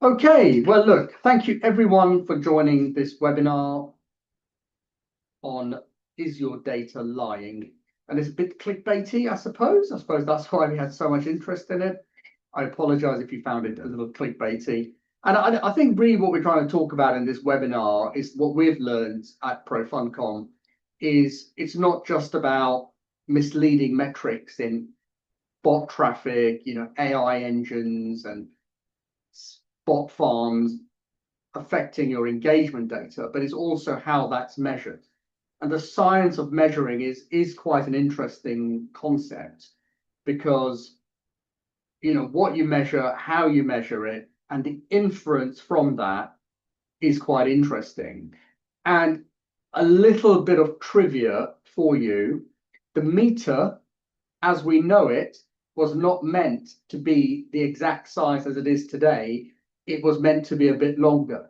Okay, well, look, thank you everyone for joining this webinar on Is Your Data Lying? And it's a bit clickbaity, I suppose. I suppose that's why we had so much interest in it. I apologize if you found it a little clickbaity. And I think really what we're trying to talk about in this webinar is what we've learned at ProFundCom is it's not just about misleading metrics in bot traffic, AI engines and bot farms affecting your engagement data, but it's also how that's measured. And the science of measuring is quite an interesting concept because what you measure, how you measure it, and the inference from that is quite interesting. And a little bit of trivia for you, the meter as we know it was not meant to be the exact size as it is today. It was meant to be a bit longer.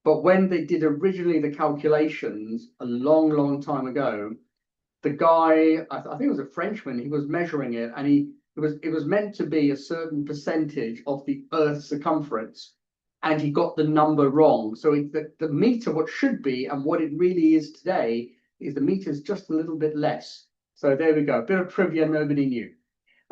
But when they did originally the calculations a long, long time ago, the guy, I think it was a Frenchman, he was measuring it, and it was meant to be a certain percentage of the Earth's circumference, and he got the number wrong. So the meter, what should be, and what it really is today, is the meter is just a little bit less. So there we go, a bit of trivia nobody knew.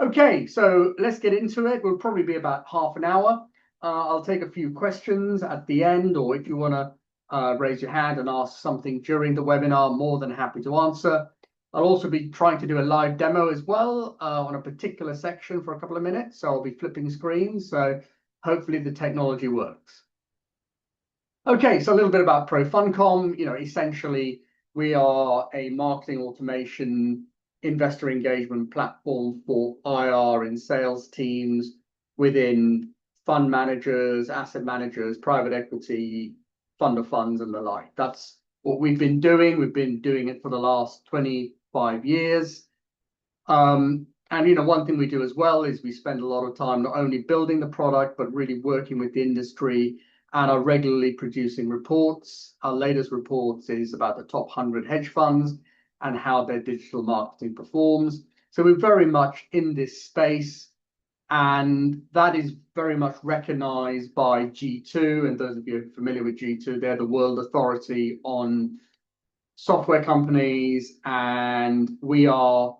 Okay, so let's get into it. We'll probably be about half an hour. I'll take a few questions at the end, or if you want to raise your hand and ask something during the webinar, more than happy to answer. I'll also be trying to do a live demo as well on a particular section for a couple of minutes. So I'll be flipping screens. So hopefully the technology works. Okay, so a little bit about ProFundCom. Essentially, we are a marketing automation investor engagement platform for IR and sales teams within fund managers, asset managers, private equity, fund of funds, and the like. That's what we've been doing. We've been doing it for the last 25 years. And one thing we do as well is we spend a lot of time not only building the product, but really working with the industry and are regularly producing reports. Our latest reports is about the top 100 hedge funds and how their digital marketing performs. So we're very much in this space, and that is very much recognized by G2. And those of you familiar with G2, they're the world authority on software companies, and we are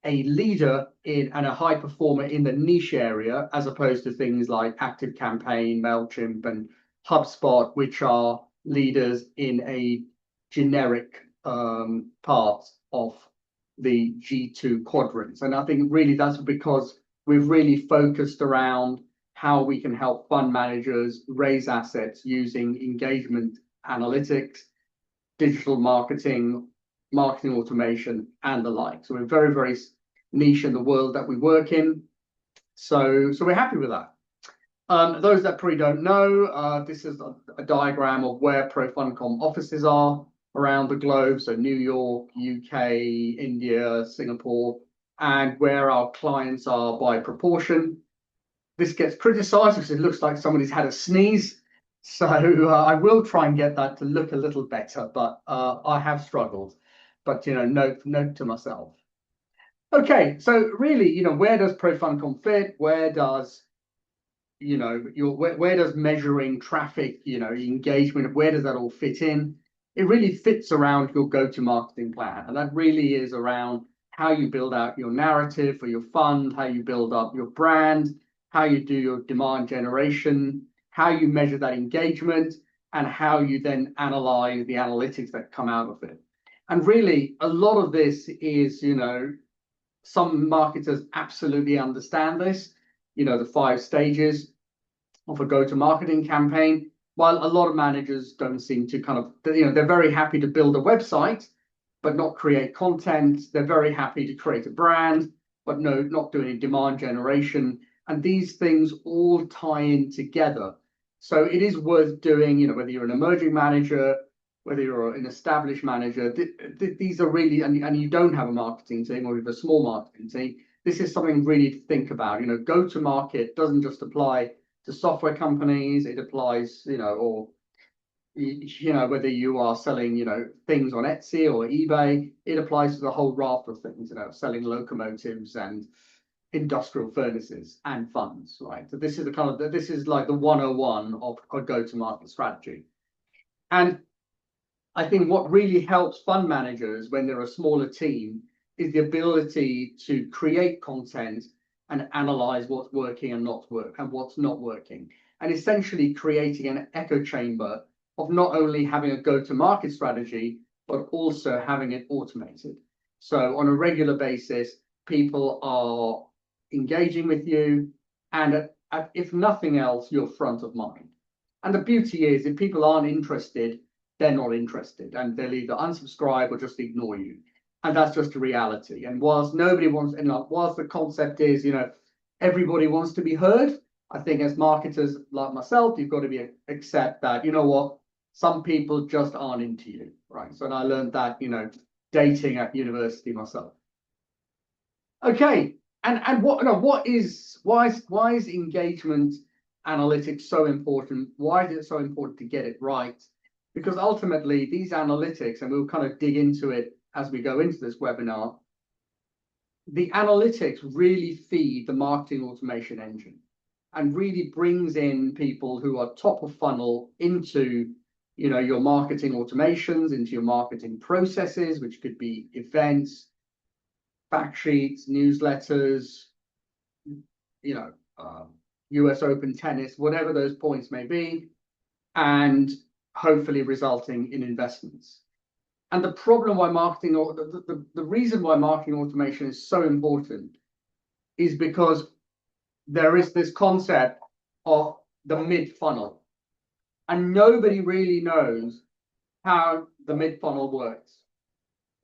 a leader in and a high performer in the niche area, as opposed to things like ActiveCampaign, MailChimp, and HubSpot, which are leaders in a generic part of the G2 quadrants. And I think really that's because we've really focused around how we can help fund managers raise assets using engagement analytics, digital marketing, marketing automation, and the like. So we're very, very niche in the world that we work in. So we're happy with that. Those that probably don't know, this is a diagram of where ProFundCom offices are around the globe. So New York, UK, India, Singapore, and where our clients are by proportion. This gets criticized because it looks like somebody's had a sneeze. So I will try and get that to look a little better, but I have struggled. But note to myself. Okay, so really, where does ProFundCom fit? Where does where does measuring traffic, engagement, where does that all fit in? It really fits around your go-to-marketing plan, and that really is around how you build out your narrative for your fund, how you build up your brand, how you do your demand generation, how you measure that engagement, and how you then analyze the analytics that come out of it. And really, a lot of this is, some marketers absolutely understand this, the 5 stages of a go-to-marketing campaign, while a lot of managers don't seem to they're very happy to build a website, but not create content. They're very happy to create a brand, but not doing demand generation. And these things all tie in together. So it is worth doing, whether you're an emerging manager, whether you're an established manager, these are really, and you don't have a marketing team or you have a small marketing team, this is something really to think about. Go-to-market doesn't just apply to software companies. It applies, or whether you are selling, things on Etsy or eBay, it applies to the whole raft of things, selling locomotives and industrial furnaces and funds, right? So this is the kind of, this is like the 101 of a go-to-market strategy. And I think what really helps fund managers when they're a smaller team is the ability to create content and analyze what's working and what's not working, and essentially creating an echo chamber of not only having a go-to-market strategy, but also having it automated. So on a regular basis, people are engaging with you, and if nothing else, you're front of mind. And the beauty is, if people aren't interested, they're not interested, and they'll either unsubscribe or just ignore you. And that's just a reality. And whilst nobody wants, and whilst the concept is, everybody wants to be heard, I think as marketers like myself, you've got to accept that, you know what, some people just aren't into you, right? So, and I learned that, dating at university myself. Okay, and why is engagement analytics so important? Why is it so important to get it right? Because ultimately these analytics, and we'll kind of dig into it as we go into this webinar, the analytics really feed the marketing automation engine and really brings in people who are top of funnel into your marketing automations, into your marketing processes, which could be events, fact sheets, newsletters, US Open tennis, whatever those points may be, and hopefully resulting in investments. And the problem why marketing, or the reason why marketing automation is so important is because there is this concept of the mid funnel, and nobody really knows how the mid funnel works.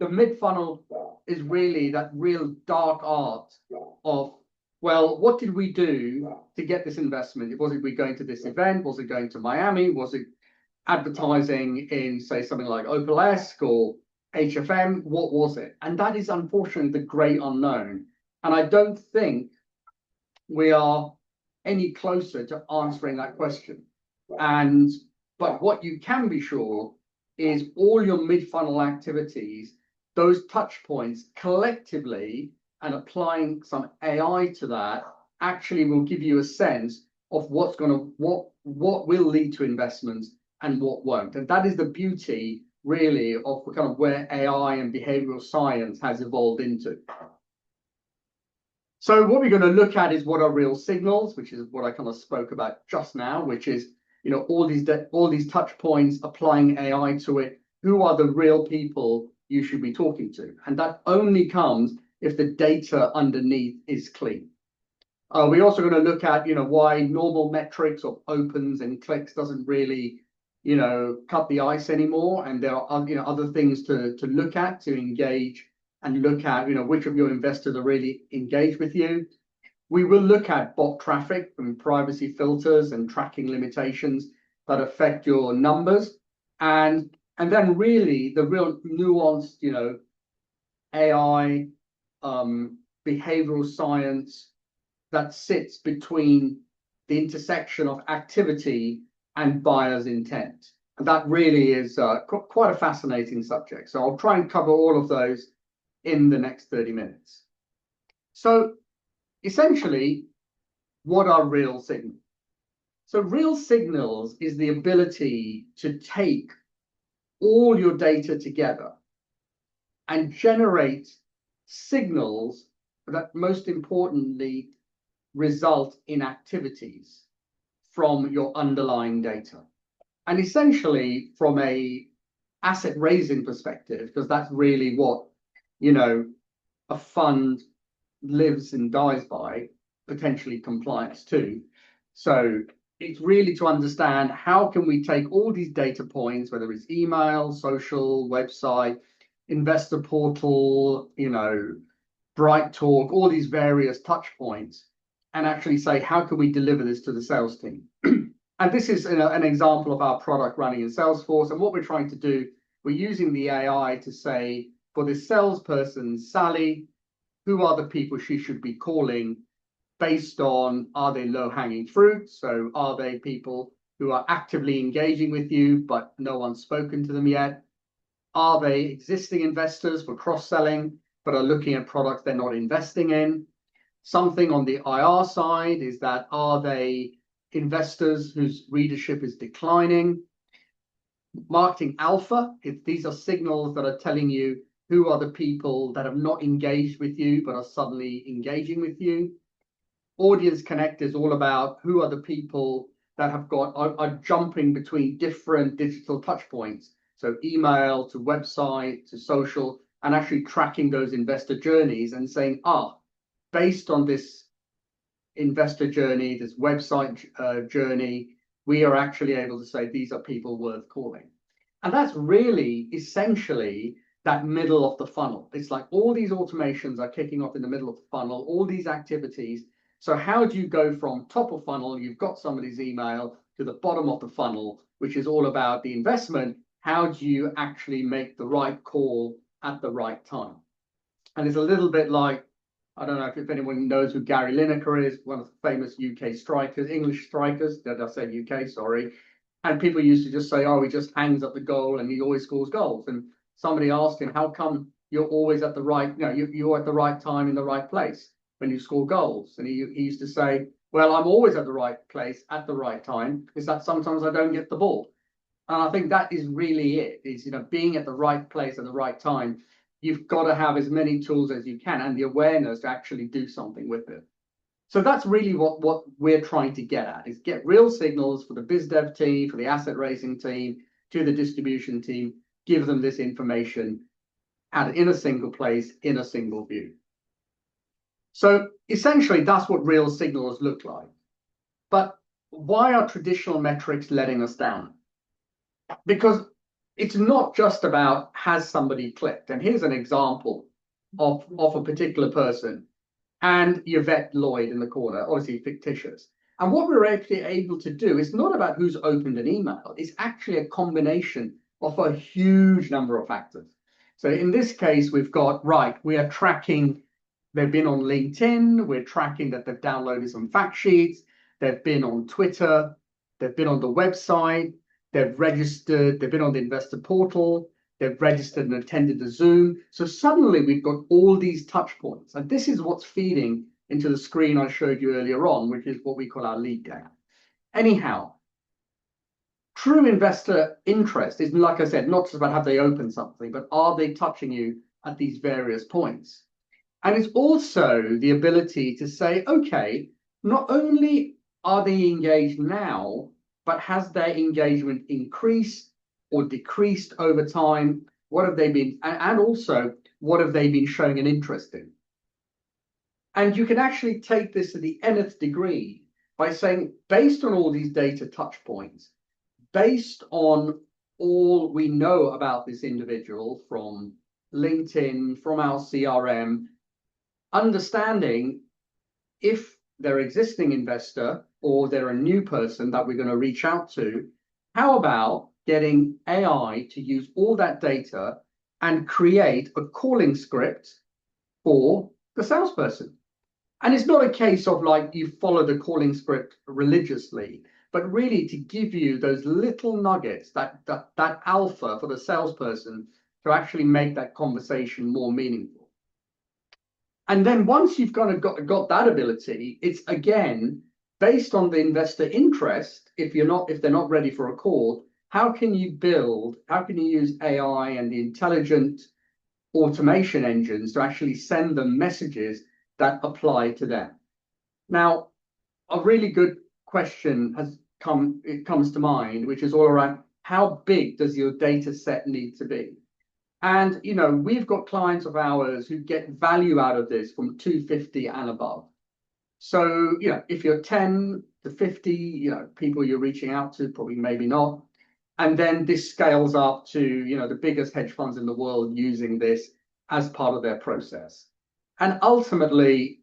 The mid funnel is really that real dark art of, well, what did we do to get this investment? Was it we going to this event? Was it going to Miami? Was it advertising in, say, something like Opalesk or HFM? What was it? And that is unfortunately the great unknown. And I don't think we are any closer to answering that question. But what you can be sure is all your mid-funnel activities, those touch points collectively, and applying some AI to that, actually will give you a sense of what will lead to investments and what won't. And that is the beauty really of kind of where AI and behavioral science has evolved into. So what we're going to look at is what are real signals, which is what I kind of spoke about just now, which is all these touch points, applying AI to it. Who are the real people you should be talking to? And that only comes if the data underneath is clean. We're also going to look at why normal metrics of opens and clicks doesn't really cut the ice anymore, and there are other things to look at, to engage and look at which of your investors are really engaged with you. We will look at bot traffic and privacy filters and tracking limitations that affect your numbers, and then really the real nuanced AI behavioral science that sits between the intersection of activity and buyer's intent. And that really is quite a fascinating subject. So I'll try and cover all of those in the next 30 minutes. So essentially, what are real signals? So real signals is the ability to take all your data together and generate signals that most importantly result in activities from your underlying data. And essentially from a asset raising perspective, because that's really what a fund lives and dies by, potentially compliance too. So it's really to understand how can we take all these data points, whether it's email, social, website, investor portal, Bright Talk, all these various touch points, and actually say, how can we deliver this to the sales team? And this is an example of our product running in Salesforce. And what we're trying to do, we're using the AI to say, for this salesperson, Sally, who are the people she should be calling based on, are they low-hanging fruit? So are they people who are actively engaging with you, but no one's spoken to them yet? Are they existing investors for cross-selling, but are looking at products they're not investing in? Something on the IR side is that, are they investors whose readership is declining? Marketing alpha, these are signals that are telling you who are the people that have not engaged with you but are suddenly engaging with you. Audience connect is all about who are the people that are jumping between different digital touch points. So email to website to social, and actually tracking those investor journeys and saying, based on this investor journey, this website journey, we are actually able to say these are people worth calling. And that's really essentially that middle of the funnel. It's like all these automations are kicking off in the middle of the funnel, all these activities. So how do you go from top of funnel, you've got somebody's email, to the bottom of the funnel, which is all about the investment? How do you actually make the right call at the right time? And it's a little bit like, I don't know if anyone knows who Gary Lineker is, one of the famous UK strikers, English strikers. Did I say UK? Sorry. And people used to just say, oh, he just hangs up the goal and he always scores goals. And somebody asked him, how come you're always at the right, you're at the right time in the right place when you score goals? And he used to say, well, I'm always at the right place at the right time. Is that sometimes I don't get the ball. And I think that is really it, is, being at the right place at the right time. You've got to have as many tools as you can and the awareness to actually do something with it. So that's really what we're trying to get at, is get real signals for the biz dev team, for the asset raising team, to the distribution team, give them this information in a single place, in a single view. So essentially, that's what real signals look like. But why are traditional metrics letting us down? Because it's not just about, has somebody clicked? And here's an example of a particular person. And Yvette Lloyd in the corner, obviously fictitious. And what we're actually able to do is not about who's opened an email. It's actually a combination of a huge number of factors. So in this case, we've got, we are tracking, they've been on LinkedIn, we're tracking that they've downloaded some fact sheets, they've been on Twitter, they've been on the website, they've registered, they've been on the investor portal, they've registered and attended the Zoom. So suddenly we've got all these touch points. And this is what's feeding into the screen I showed you earlier on, which is what we call our lead data. Anyhow, true investor interest is, like I said, not just about have they opened something, but are they touching you at these various points? And it's also the ability to say, okay, not only are they engaged now, but has their engagement increased or decreased over time? What have they been, and also what have they been showing an interest in? And you can actually take this to the nth degree by saying, based on all these data touch points, based on all we know about this individual from LinkedIn, from our CRM, understanding if they're an existing investor or they're a new person that we're going to reach out to, how about getting AI to use all that data and create a calling script for the salesperson? And it's not a case of like you follow the calling script religiously, but really to give you those little nuggets, that alpha for the salesperson to actually make that conversation more meaningful. And then once you've got that ability, it's again based on the investor interest. If they're not ready for a call, how can you use AI and the intelligent automation engines to actually send them messages that apply to them? Now, a really good question comes to mind, which is all around, how big does your data set need to be? And we've got clients of ours who get value out of this from 250 and above. So if you're 10 to 50 people you're reaching out to, probably maybe not. And then this scales up to the biggest hedge funds in the world using this as part of their process. And ultimately,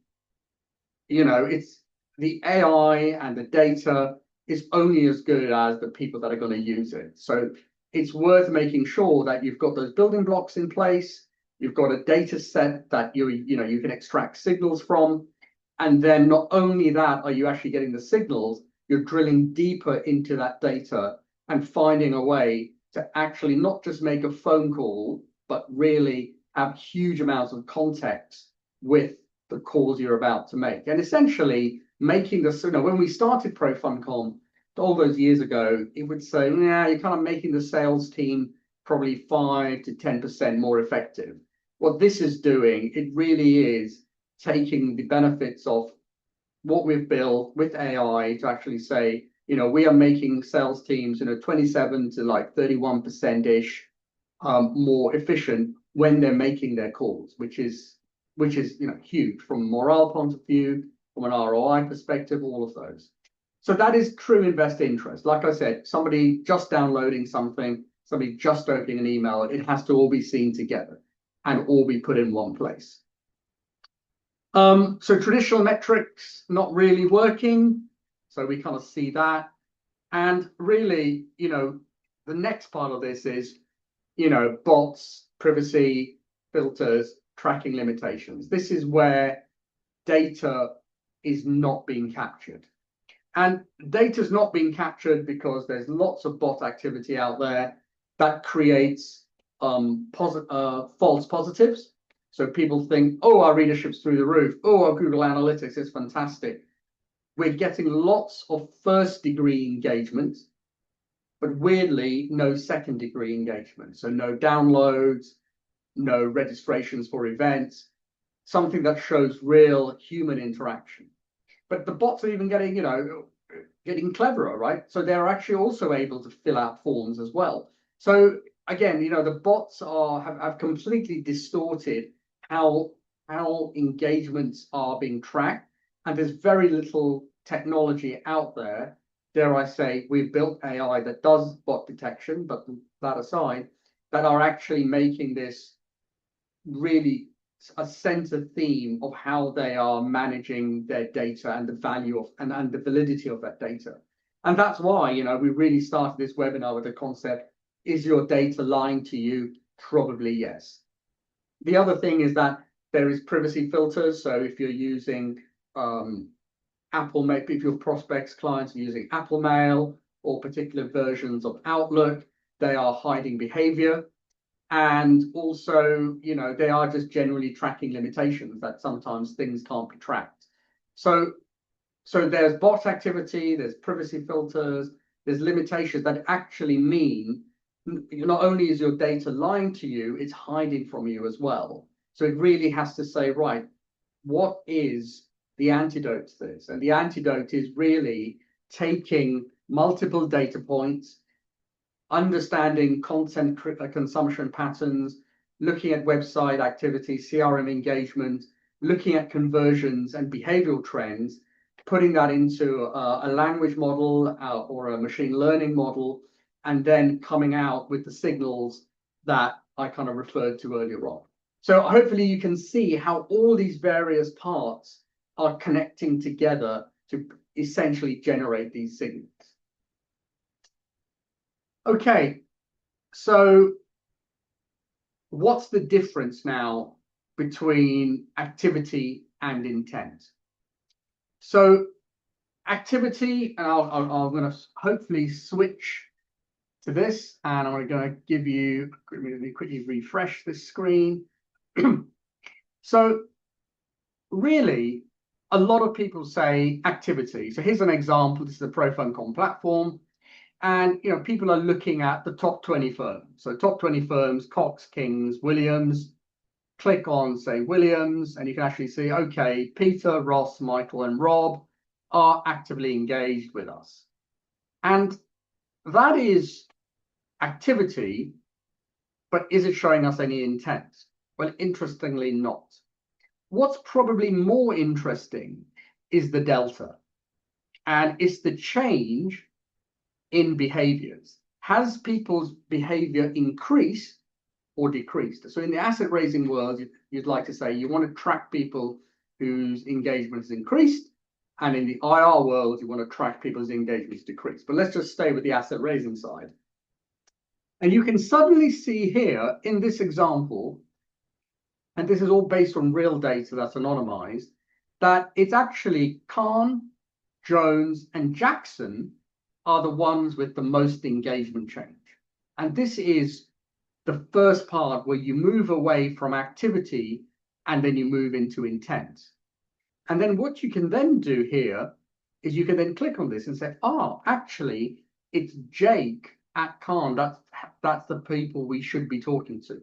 it's the AI and the data is only as good as the people that are going to use it. So it's worth making sure that you've got those building blocks in place. You've got a data set that you can extract signals from. And then not only that, are you actually getting the signals, you're drilling deeper into that data and finding a way to actually not just make a phone call, but really have huge amounts of context with the calls you're about to make. And essentially making this, when we started ProFundCom all those years ago, it would say, yeah, you're kind of making the sales team probably 5 to 10% more effective. What this is doing, it really is taking the benefits of what we've built with AI to actually say, we are making sales teams, 27 to like 31%-ish more efficient when they're making their calls, which is huge from a morale point of view, from an ROI perspective, all of those. So that is true investor interest. Like I said, somebody just downloading something, somebody just opening an email, it has to all be seen together and all be put in one place. So traditional metrics not really working. So we kind of see that. And really, the next part of this is, bots, privacy, filters, tracking limitations. This is where data is not being captured. And data is not being captured because there's lots of bot activity out there that creates false positives. So people think, oh, our readership's through the roof. Oh, our Google Analytics is fantastic. We're getting lots of first-degree engagement, but weirdly, no second-degree engagement. So no downloads, no registrations for events, something that shows real human interaction. But the bots are even getting cleverer, right? So they're actually also able to fill out forms as well. So again, the bots have completely distorted how engagements are being tracked, and there's very little technology out there. Dare I say, we've built AI that does bot detection, but that aside, that are actually making this really a center theme of how they are managing their data and the value of and the validity of that data. And that's why, we really started this webinar with the concept, is your data lying to you? Probably yes. The other thing is that there is privacy filters. So if you're using Apple, maybe if your prospects, clients are using Apple Mail or particular versions of Outlook, they are hiding behavior. And also, they are just generally tracking limitations that sometimes things can't be tracked. So there's bot activity, there's privacy filters, there's limitations that actually mean not only is your data lying to you, it's hiding from you as well. So it really has to say, right, what is the antidote to this? And the antidote is really taking multiple data points, understanding content consumption patterns, looking at website activity, CRM engagement, looking at conversions and behavioral trends, putting that into a language model or a machine learning model, and then coming out with the signals that I kind of referred to earlier on. So hopefully you can see how all these various parts are connecting together to essentially generate these signals. Okay, so what's the difference now between activity and intent? So activity, and I'm going to hopefully switch to this, and I'm going to give you, let me quickly refresh this screen. So really, a lot of people say activity. So here's an example. This is the ProFundCom platform. And people are looking at the top 20 firms. So top 20 firms, Cox, Kings, Williams. Click on, say, Williams, and you can actually see, okay, Peter, Ross, Michael, and Rob are actively engaged with us. And that is activity, but is it showing us any intent? Well, interestingly not. What's probably more interesting is the delta, and it's the change in behaviors. Has people's behavior increased or decreased? So in the asset raising world, you'd like to say you want to track people whose engagement has increased, and in the IR world, you want to track people's engagements decreased. But let's just stay with the asset raising side. And you can suddenly see here in this example, and this is all based on real data that's anonymized, that it's actually Khan, Jones, and Jackson are the ones with the most engagement change. And this is the first part where you move away from activity and then you move into intent. And then what you can then do here is you can then click on this and say, oh, actually, it's Jake at Khan. That's the people we should be talking to.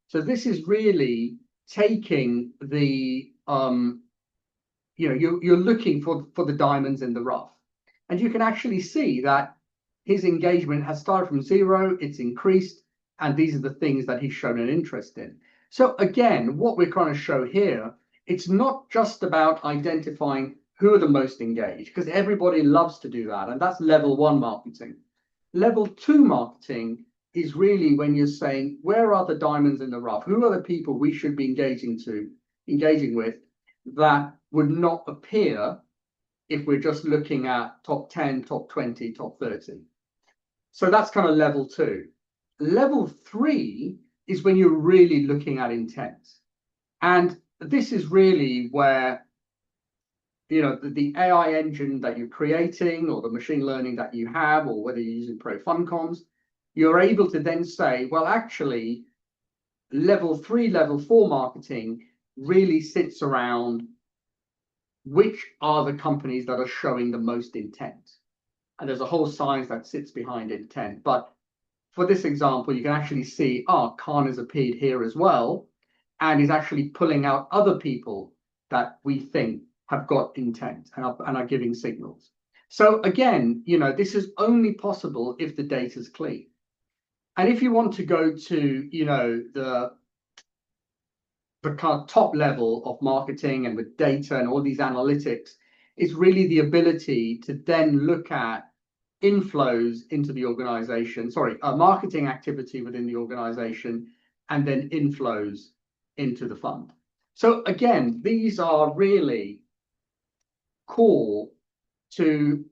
So this is really taking the you're looking for the diamonds in the rough, and you can actually see that his engagement has started from 0, it's increased, and these are the things that he's shown an interest in. So again, what we're trying to show here, it's not just about identifying who are the most engaged, because everybody loves to do that, and that's level 1 marketing. Level 2 marketing is really when you're saying, where are the diamonds in the rough? Who are the people we should be engaging with that would not appear if we're just looking at top 10, top 20, top 30. So that's kind of level 2. Level 3 is when you're really looking at intent. And this is really where, the AI engine that you're creating, or the machine learning that you have, or whether you're using Pro Funcons, you're able to then say, well, actually, level 3, level 4 marketing really sits around which are the companies that are showing the most intent. And there's a whole science that sits behind intent. But for this example, you can actually see, Khan has appeared here as well, and is actually pulling out other people that we think have got intent and are giving signals. So again, this is only possible if the data is clean. And if you want to go to, the kind of top level of marketing and with data and all these analytics, is really the ability to then look at inflows into the organization, marketing activity within the organization, and then inflows into the fund. So again, these are really core to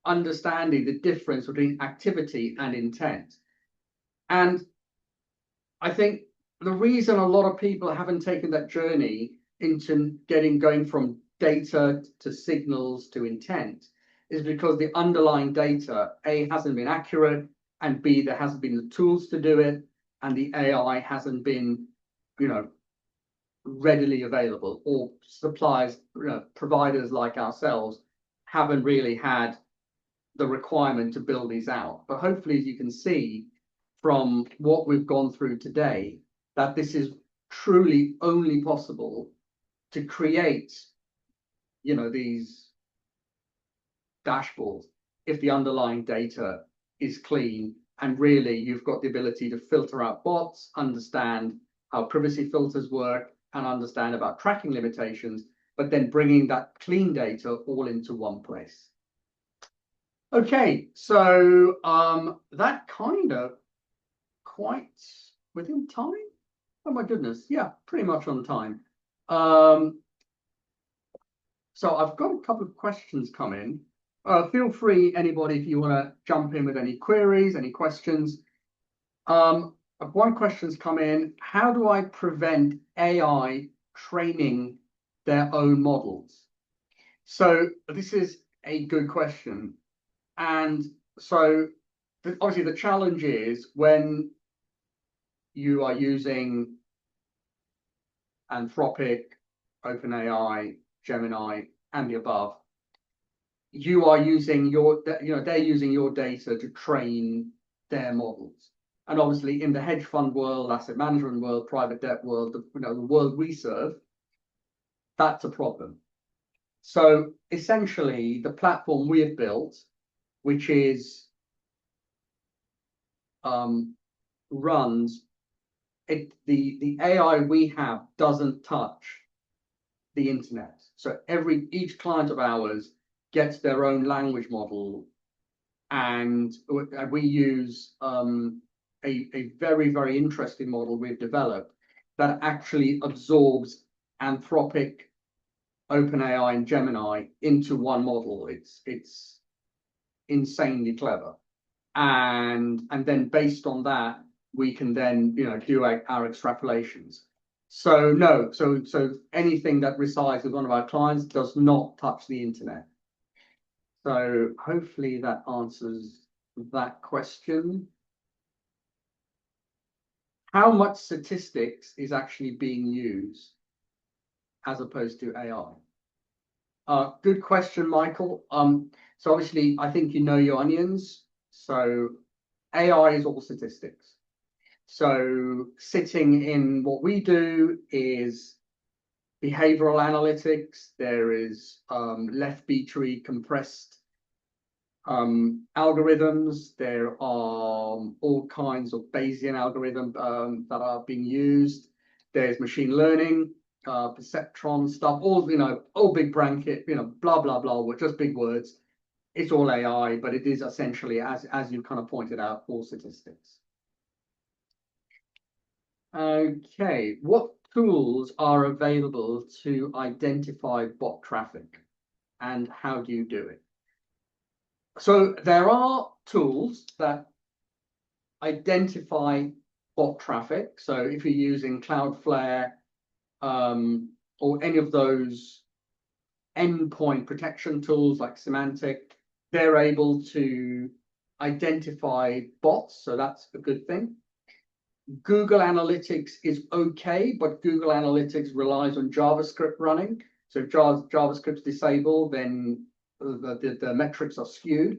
understanding the difference between activity and intent. And I think the reason a lot of people haven't taken that journey into going from data to signals to intent is because the underlying data, A, hasn't been accurate, and B, there hasn't been the tools to do it, and the AI hasn't been, readily available, or suppliers, providers like ourselves haven't really had the requirement to build these out. But hopefully, as you can see from what we've gone through today, that this is truly only possible to create, these dashboards if the underlying data is clean, and really you've got the ability to filter out bots, understand how privacy filters work, and understand about tracking limitations, but then bringing that clean data all into one place. Okay, so that kind of quite within time. Oh my goodness, yeah, pretty much on time. So I've got a couple of questions come in. Feel free, anybody, if you want to jump in with any queries, any questions. One question's come in: how do I prevent AI training their own models? So this is a good question. And so obviously the challenge is when you are using Anthropic, OpenAI, Gemini, and the above, you are using they're using your data to train their models. And obviously in the hedge fund world, asset management world, private debt world, the world we serve, that's a problem. So essentially the platform we have built, which is runs it, the AI we have doesn't touch the internet. So each client of ours gets their own language model, and we use a very, very interesting model we've developed that actually absorbs Anthropic, OpenAI, and Gemini into one model. It's insanely clever, and then based on that, we can then do our extrapolations. So no, so anything that resides with one of our clients does not touch the internet. So hopefully that answers that question. How much statistics is actually being used as opposed to AI? Good question, Michael. So obviously, I think you know your onions. So AI is all statistics. So sitting in what we do is behavioral analytics. There is left B tree compressed algorithms. There are all kinds of Bayesian algorithms that are being used. There's machine learning, perceptron stuff, all big blanket, blah blah blah, with just big words. It's all AI, but it is essentially, as you kind of pointed out, all statistics. Okay, what tools are available to identify bot traffic, and how do you do it? So there are tools that identify bot traffic. So if you're using Cloudflare or any of those endpoint protection tools like Semantic, they're able to identify bots. So that's a good thing. Google Analytics is okay, but Google Analytics relies on JavaScript running. So if JavaScript's disabled, then the metrics are skewed.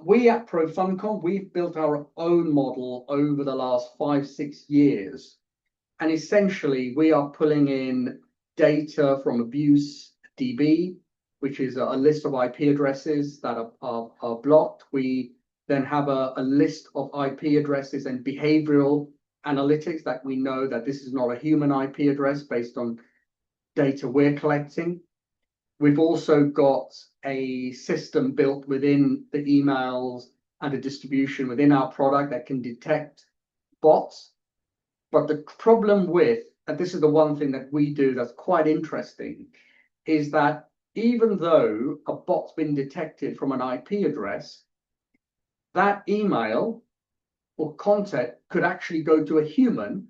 We at ProFuncom, we've built our own model over the last 5-6 years. And essentially, we are pulling in data from AbuseDB, which is a list of IP addresses that are blocked. We then have a list of IP addresses and behavioral analytics that we know that this is not a human IP address based on data we're collecting. We've also got a system built within the emails and a distribution within our product that can detect bots. But the problem with, and this is the one thing that we do that's quite interesting, is that even though a bot's been detected from an IP address, that email or content could actually go to a human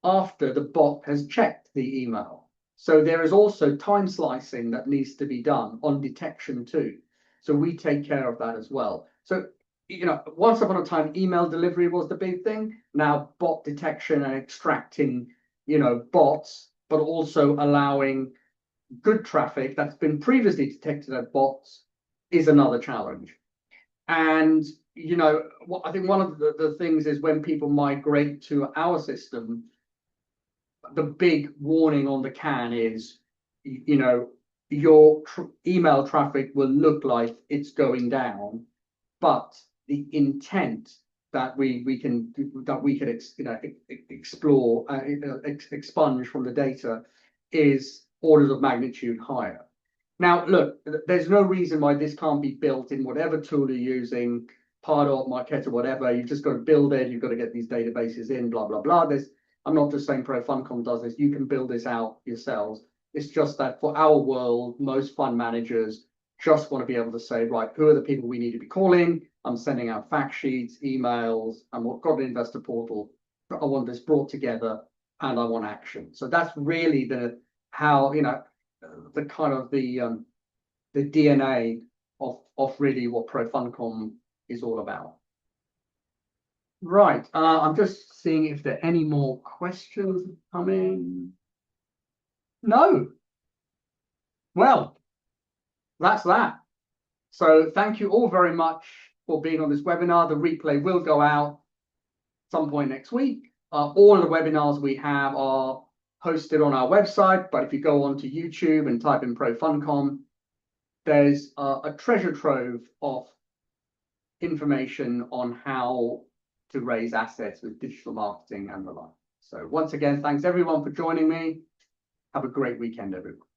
after the bot has checked the email. So there is also time slicing that needs to be done on detection too. So we take care of that as well. So, once upon a time, email delivery was the big thing. Now bot detection and extracting, bots, but also allowing good traffic that's been previously detected as bots is another challenge. And, I think one of the things is when people migrate to our system, the big warning on the can is, your email traffic will look like it's going down, but the intent that we can explore, expunge from the data is orders of magnitude higher. Now, look, there's no reason why this can't be built in whatever tool you're using, Pardot, Marketo, whatever. You've just got to build it. You've got to get these databases in, blah, blah, blah. I'm not just saying ProFuncom does this. You can build this out yourselves. It's just that for our world, most fund managers just want to be able to say, right, who are the people we need to be calling? I'm sending out fact sheets, emails, and we've got an investor portal. I want this brought together and I want action. So that's really the kind of the DNA of really what ProFuncom is all about. Right. I'm just seeing if there are any more questions coming. No. Well, that's that. So thank you all very much for being on this webinar. The replay will go out some point next week. All of the webinars we have are hosted on our website, but if you go onto YouTube and type in ProFuncom, there's a treasure trove of information on how to raise assets with digital marketing and the like. So once again, thanks everyone for joining me. Have a great weekend, everyone.